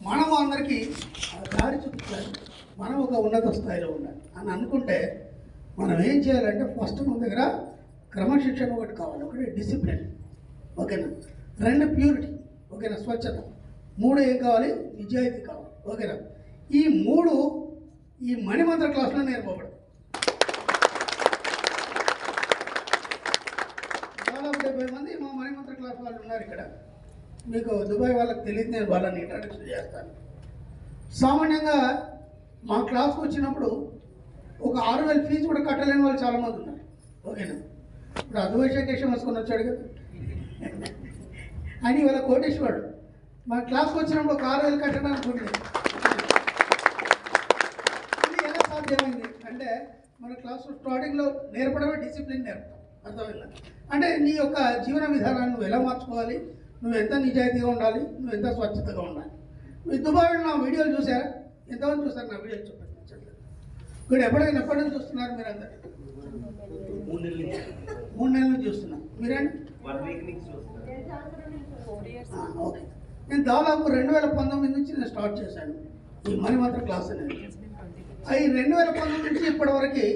మనం అందరికీ దారి చూపించాలి, మనం ఒక ఉన్నత స్థాయిలో ఉండాలి అని అనుకుంటే మనం ఏం చేయాలంటే ఫస్ట్ మన దగ్గర క్రమశిక్షణ ఒకటి కావాలి, ఒకటి డిసిప్లిన్, ఓకేనా, రెండు ప్యూరిటీ, ఓకేనా, స్వచ్ఛత, మూడు ఏం కావాలి, నిజాయితీ కావాలి, ఓకేనా. ఈ మూడు ఈ మణిమంత్ర క్లాస్లో నేర్పబడదు. దాదాపు 70 మంది మా మణిమంత్ర క్లాస్ వాళ్ళు ఉన్నారు ఇక్కడ. మీకు దుబాయ్ వాళ్ళకి తెలియదు, నేను వాళ్ళని ఇంట్రడక్షన్ చేస్తాను. సామాన్యంగా మా క్లాస్కి వచ్చినప్పుడు ఒక 6,000 ఫీజు కూడా కట్టలేని వాళ్ళు చాలామంది ఉన్నారు, ఓకేనా. ఇప్పుడు అద్వైషకేశం వేసుకొని వచ్చాడు కదా అని వాళ్ళ కోటేశ్వరుడు మా క్లాస్కి వచ్చినప్పుడు ఒక 6,000 కట్టడానికి ఉండేది. ఇది ఎలా సాధ్యమైంది అంటే మన క్లాస్ స్టార్టింగ్లో నేర్పడమే డిసిప్లిన్ నేర్పుతాం, అర్థమైందా. అంటే నీ యొక్క జీవన విధానాన్ని నువ్వు ఎలా మార్చుకోవాలి, నువ్వు ఎంత నిజాయితీగా ఉండాలి, నువ్వు ఎంత స్వచ్ఛతగా ఉండాలి. మీరు దుబాయ్లో నా వీడియోలు చూసారా? ఎంతమంది చూస్తారు నా వీడియోలు? చూడండి. ఇప్పుడు ఎప్పటి నుంచి చూస్తున్నారు మీరు అందరు? 3 నెలల నుంచి చూస్తున్నా. మీరండి? ఓకే. నేను దాదాపు 2019 నుంచి నేను స్టార్ట్ చేశాను ఈ మణిమంత్ర క్లాస్ అనేది. అవి 2019 నుంచి ఇప్పటివరకు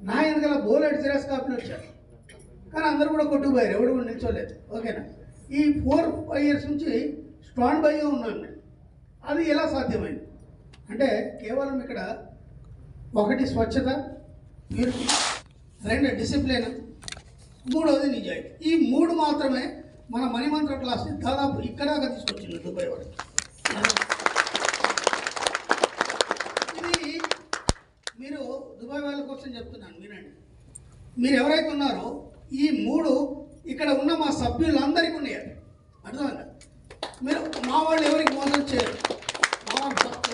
నా వెనకాల బోలెడ్ సిరస్ కాపీలు వచ్చారు, కానీ అందరూ కూడా కొట్టుకుపోయారు, ఎవరు కూడా నిల్చోలేదు, ఓకేనా. ఈ 4-5 ఇయర్స్ నుంచి స్టాండ్ బైగా ఉన్నాను నేను. అది ఎలా సాధ్యమైంది అంటే కేవలం ఇక్కడ ఒకటి స్వచ్ఛత, ప్యూరిటీ, రెండు డిసిప్లిన్, మూడవది నిజాయితీ. ఈ మూడు మాత్రమే మన మణిమంత్ర క్లాస్ని దాదాపు ఇక్కడాగా తీసుకొచ్చింది దుబాయ్ వరకు. ఇది మీరు దుబాయ్ వాళ్ళ కోసం చెప్తున్నాను, వినండి. మీరు ఎవరైతే ఉన్నారో ఈ మూడు ఇక్కడ ఉన్న మా సభ్యులందరికీ ఉన్నాయి, అర్థమైందా. మీరు మా వాళ్ళు ఎవరికి మోసం చేయరు, మా వాళ్ళు ఫస్ట్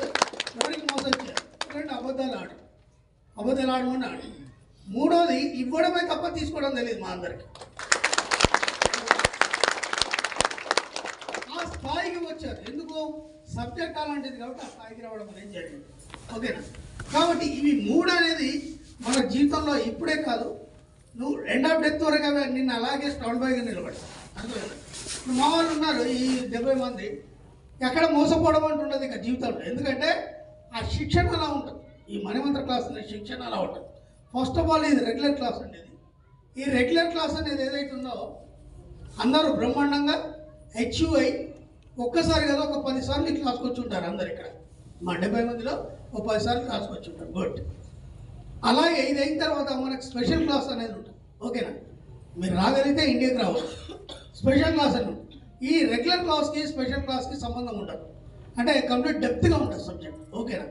ఎవరికి మోసం చేయరు. రెండు అబద్ధాలు ఆడమన్నాడు. మూడోది ఇవ్వడమే తప్ప తీసుకోవడం తెలియదు మా అందరికి. ఆ స్థాయికి వచ్చారు, ఎందుకు? సబ్జెక్ట్ అలాంటిది కాబట్టి ఆ స్థాయికి రావడం అనేది జరిగింది, ఓకేనా. కాబట్టి ఇవి మూడు అనేది మన జీవితంలో ఇప్పుడే కాదు, నువ్వు ఎండ్ ఆఫ్ డెత్ వరకు నిన్ను అలాగే స్టాండ్ బైగా నిలబడతావు, అర్థమైందా. మా వాళ్ళు ఉన్నారు ఈ 70 మంది, ఎక్కడ మోసపోవడం అంటుండదు ఇక జీవితంలో. ఎందుకంటే ఆ శిక్షణ అలా ఉంటుంది, ఈ మణిమంత్ర క్లాస్ అనే శిక్షణ అలా ఉంటుంది. ఫస్ట్ ఆఫ్ ఆల్ ఇది రెగ్యులర్ క్లాస్ అనేది. ఈ రెగ్యులర్ క్లాస్ అనేది ఏదైతే ఉందో అందరూ బ్రహ్మాండంగా అచీవ్ అయ్యి ఒక్కసారి కదా ఒక 10 సార్లు ఈ క్లాస్కి వచ్చి ఉంటారు అందరు. ఇక్కడ మా 70 మందిలో ఒక 10 సార్లు క్లాస్కి వచ్చి ఉంటారు, గుడ్. అలాగే ఇది అయిన తర్వాత మనకు స్పెషల్ క్లాస్ అనేది ఉంటుంది, ఓకేనా. మీరు రాగలిగితే ఇండియాకి రావచ్చు, స్పెషల్ క్లాస్ అని ఉంటుంది. ఈ రెగ్యులర్ క్లాస్కి స్పెషల్ క్లాస్కి సంబంధం ఉండదు, అంటే కంప్లీట్ డెప్త్గా ఉంటుంది సబ్జెక్ట్, ఓకేనా.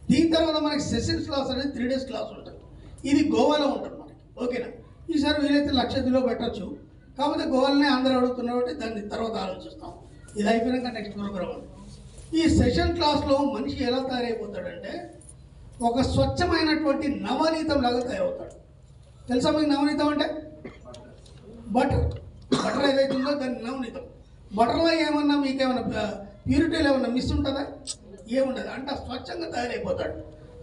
దీని తర్వాత మనకి సెషన్స్ క్లాస్ అనేది 3 days క్లాస్ ఉంటుంది. ఇది గోవాలో ఉంటుంది మనకి, ఓకేనా. ఈసారి వీలైతే లక్షద్వీప్లో పెట్టచ్చు, కాకపోతే గోవాలోనే అందరూ అడుగుతున్నారు కాబట్టి దాన్ని తర్వాత ఆలోచిస్తాం. ఇది అయిపోయాక నెక్స్ట్ ప్రోగ్రామ్. ఈ సెషన్ క్లాస్లో మనిషి ఎలా తయారైపోతాడంటే ఒక స్వచ్ఛమైనటువంటి నవనీతం లాగా తయారవుతాడు. తెలుసా మీకు నవనీతం అంటే? బటర్ ఏదైతే ఉందో దాన్ని నవనీతం. బటర్లో ఏమన్నా మీకేమన్నా ప్యూరిటీలో ఏమన్నా మిస్ ఉంటుందా? ఏముండదు, అంటే స్వచ్ఛంగా తయారైపోతాడు.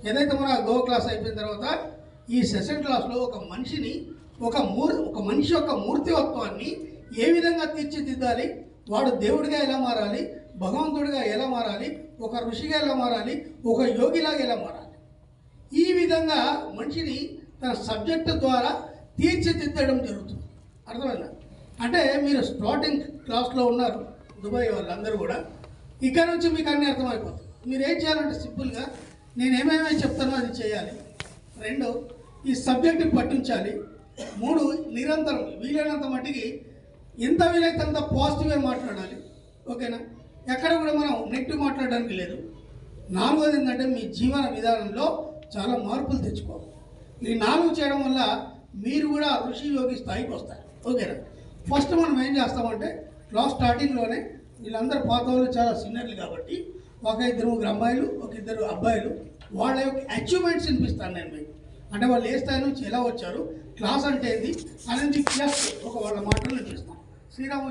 ఏదైతే మన గోవా క్లాస్ అయిపోయిన తర్వాత ఈ సెషన్ క్లాస్లో ఒక మనిషిని ఒక మనిషి యొక్క మూర్తివత్వాన్ని ఏ విధంగా తీర్చిదిద్దాలి, వాడు దేవుడిగా ఎలా మారాలి, భగవంతుడిగా ఎలా మారాలి, ఒక ఋషిగా ఎలా మారాలి, ఒక యోగిలాగా ఎలా మారాలి, ఈ విధంగా మనిషిని తన సబ్జెక్టు ద్వారా తీర్చిదిద్దడం జరుగుతుంది, అర్థమైందా. అంటే మీరు స్టార్టింగ్ క్లాస్లో ఉన్నారు దుబాయ్ వాళ్ళందరూ కూడా, ఇక్కడ నుంచి మీకు అన్నీ అర్థమైపోతుంది. మీరు ఏం చేయాలంటే సింపుల్గా నేను ఏమేమి చెప్తానో అది చేయాలి. 2 ఈ సబ్జెక్ట్ని పట్టించాలి. 3 నిరంతరం వీలైనంత మట్టికి ఎంత వీలైతే అంత పాజిటివ్గా మాట్లాడాలి, ఓకేనా. ఎక్కడ కూడా మనం నెగిటివ్ మాట్లాడడానికి లేదు. 4వది ఏంటంటే మీ జీవన విధానంలో చాలా మార్పులు తెచ్చుకోవాలి. ఈ 4 చేయడం వల్ల మీరు కూడా ఋషి యోగి స్థాయికి వస్తారు, ఓకేనా. ఫస్ట్ మనం ఏం చేస్తామంటే క్లాస్ స్టార్టింగ్లోనే వీళ్ళందరూ పాత వాళ్ళు చాలా సీనియర్లు కాబట్టి ఒక 2 అమ్మాయిలు ఒక 2 అబ్బాయిలు వాళ్ళ యొక్క అచీవ్మెంట్స్ వినిపిస్తాను నేను మీకు. అంటే వాళ్ళు ఏ స్థాయి నుంచి ఎలా వచ్చారు, క్లాస్ అంటే ఏంది అనేది ప్లస్ ఒక వాళ్ళ మాటలు వినిపిస్తాను. శ్రీరామ్